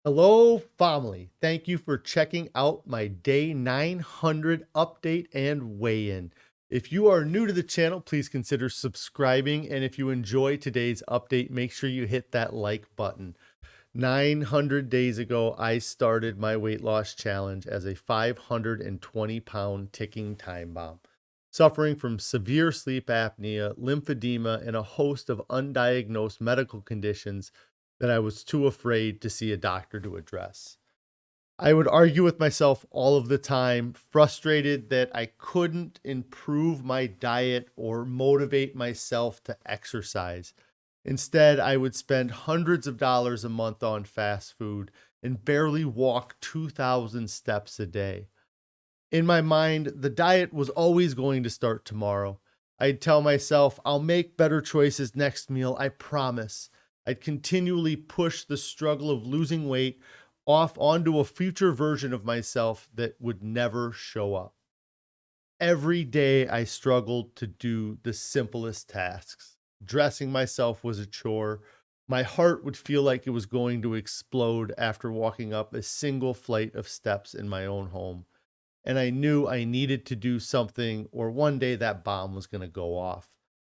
Hello, family. Thank you for checking out my day 900 update and weigh in. If you are new to the channel, please consider subscribing. And if you enjoy today's update, make sure you hit that like button. 900 days ago, I started my weight loss challenge as a 520-pound ticking time bomb, suffering from severe sleep apnea, lymphedema, and a host of undiagnosed medical conditions that I was too afraid to see a doctor to address. I would argue with myself all of the time, frustrated that I couldn't improve my diet or motivate myself to exercise. Instead, I would spend hundreds of dollars a month on fast food and barely walk 2,000 steps a day. In my mind, the diet was always going to start tomorrow. I'd tell myself, I'll make better choices next meal, I promise. I'd continually push the struggle of losing weight off onto a future version of myself that would never show up. Every day I struggled to do the simplest tasks. Dressing myself was a chore. My heart would feel like it was going to explode after walking up a single flight of steps in my own home. And I knew I needed to do something, or one day that bomb was going to go off.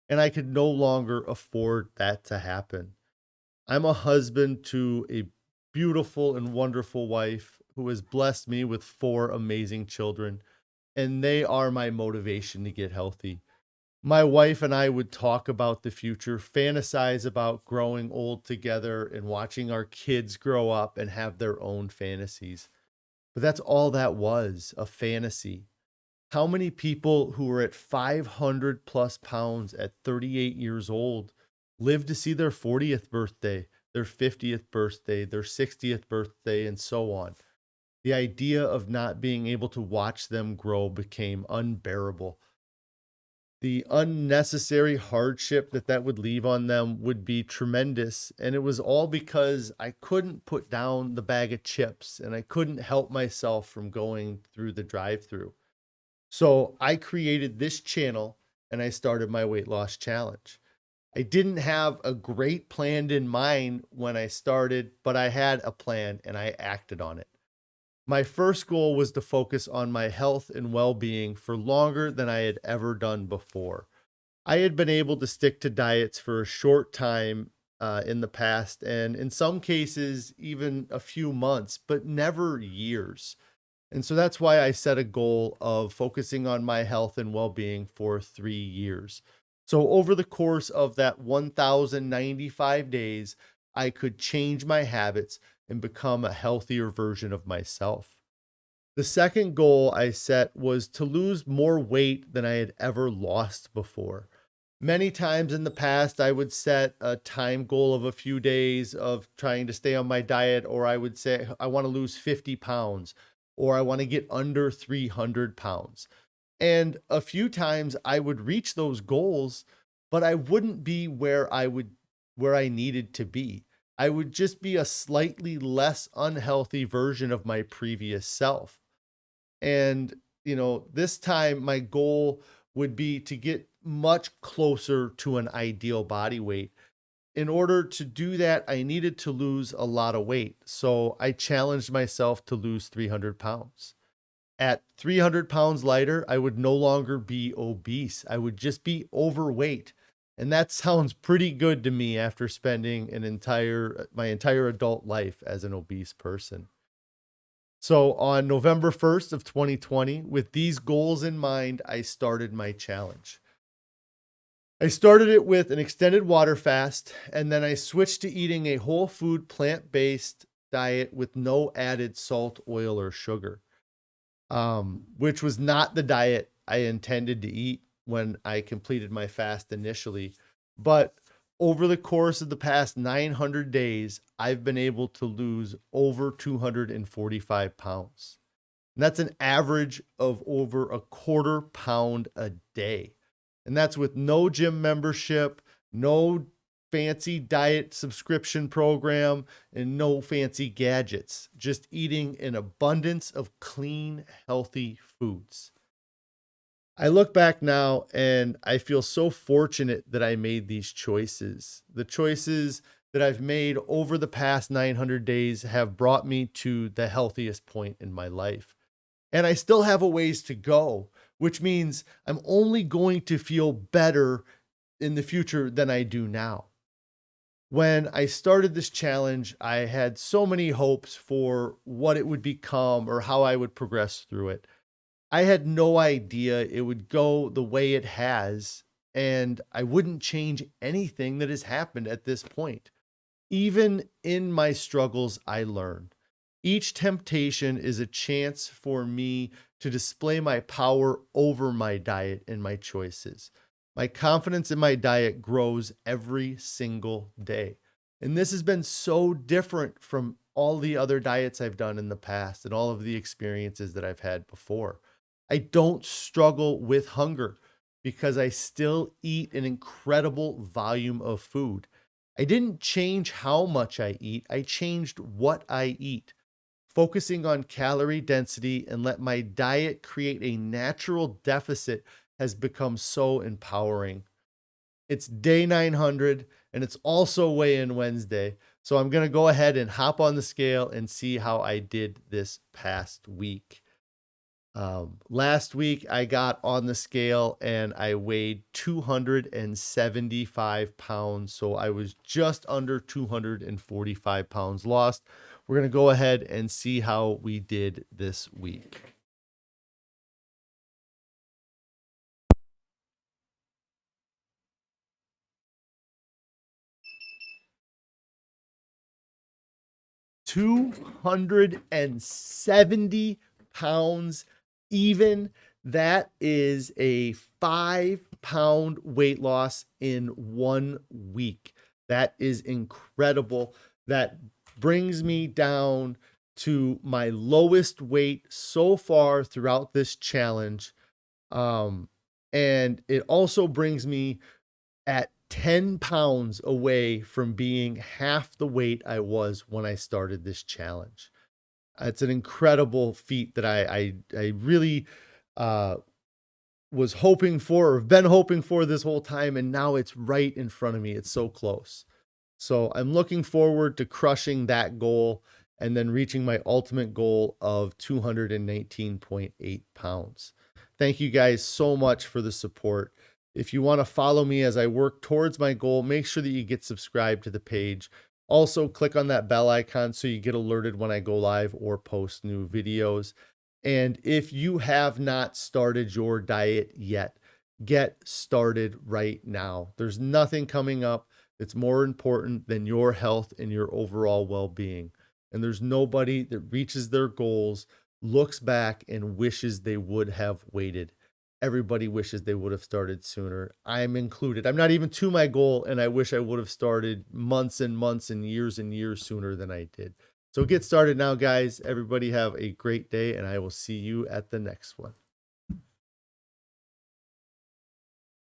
And I could no longer afford that to happen. I'm a husband to a beautiful and wonderful wife who has blessed me with four amazing children, and they are my motivation to get healthy. My wife and I would talk about the future, fantasize about growing old together and watching our kids grow up and have their own fantasies. But that's all that was, a fantasy. How many people who are at 500 plus pounds at 38 years old live to see their 40th birthday, their 50th birthday, their 60th birthday, and so on? The idea of not being able to watch them grow became unbearable. The unnecessary hardship that would leave on them would be tremendous. And it was all because I couldn't put down the bag of chips and I couldn't help myself from going through the drive through. So I created this channel and I started my weight loss challenge. I didn't have a great plan in mind when I started, but I had a plan and I acted on it. My first goal was to focus on my health and well being for longer than I had ever done before. I had been able to stick to diets for a short time in the past, and in some cases, even a few months, but never years. And so that's why I set a goal of focusing on my health and well being for 3 years. So over the course of that 1,095 days, I could change my habits and become a healthier version of myself. The second goal I set was to lose more weight than I had ever lost before. Many times in the past, I would set a time goal of a few days of trying to stay on my diet, or I would say, I want to lose 50 pounds, or I want to get under 300 pounds. And a few times I would reach those goals, but I wouldn't be where I needed to be. I would just be a slightly less unhealthy version of my previous self. And, this time my goal would be to get much closer to an ideal body weight. In order to do that, I needed to lose a lot of weight. So I challenged myself to lose 300 pounds. At 300 pounds lighter, I would no longer be obese. I would just be overweight. And that sounds pretty good to me after spending my entire adult life as an obese person. So on November 1st of 2020, with these goals in mind, I started my challenge. I started it with an extended water fast, and then I switched to eating a whole food plant-based diet with no added salt, oil, or sugar, which was not the diet I intended to eat when I completed my fast initially. But over the course of the past 900 days, I've been able to lose over 245 pounds. And that's an average of over a quarter pound a day. And that's with no gym membership, no fancy diet subscription program, and no fancy gadgets. Just eating an abundance of clean, healthy foods. I look back now and I feel so fortunate that I made these choices. The choices that I've made over the past 900 days have brought me to the healthiest point in my life. And I still have a ways to go, which means I'm only going to feel better in the future than I do now. When I started this challenge, I had so many hopes for what it would become or how I would progress through it. I had no idea it would go the way it has, and I wouldn't change anything that has happened at this point. Even in my struggles, I learned. Each temptation is a chance for me to display my power over my diet and my choices. My confidence in my diet grows every single day. And this has been so different from all the other diets I've done in the past and all of the experiences that I've had before. I don't struggle with hunger because I still eat an incredible volume of food. I didn't change how much I eat, I changed what I eat. Focusing on calorie density and let my diet create a natural deficit has become so empowering. It's day 900 and it's also weigh-in Wednesday. So I'm going to go ahead and hop on the scale and see how I did this past week. Last week I got on the scale and I weighed 275 pounds. So I was just under 245 pounds lost. We're going to go ahead and see how we did this week. $270 even. That is a 5-pound weight loss in 1 week. That is incredible. That brings me down to my lowest weight so far throughout this challenge. And it also brings me at 10 pounds away from being half the weight I was when I started this challenge. It's an incredible feat that I really was hoping for, or have been hoping for this whole time, and now it's right in front of me. It's so close. So I'm looking forward to crushing that goal and then reaching my ultimate goal of 219.8 pounds. Thank you guys so much for the support. If you want to follow me as I work towards my goal, make sure that you get subscribed to the page. Also, click on that bell icon so you get alerted when I go live or post new videos. And if you have not started your diet yet, get started right now. There's nothing coming up that's more important than your health and your overall well-being. And there's nobody that reaches their goals, looks back, and wishes they would have waited. Everybody wishes they would have started sooner. I'm included. I'm not even to my goal, and I wish I would have started months and months and years sooner than I did. So get started now, guys. Everybody have a great day, and I will see you at the next one.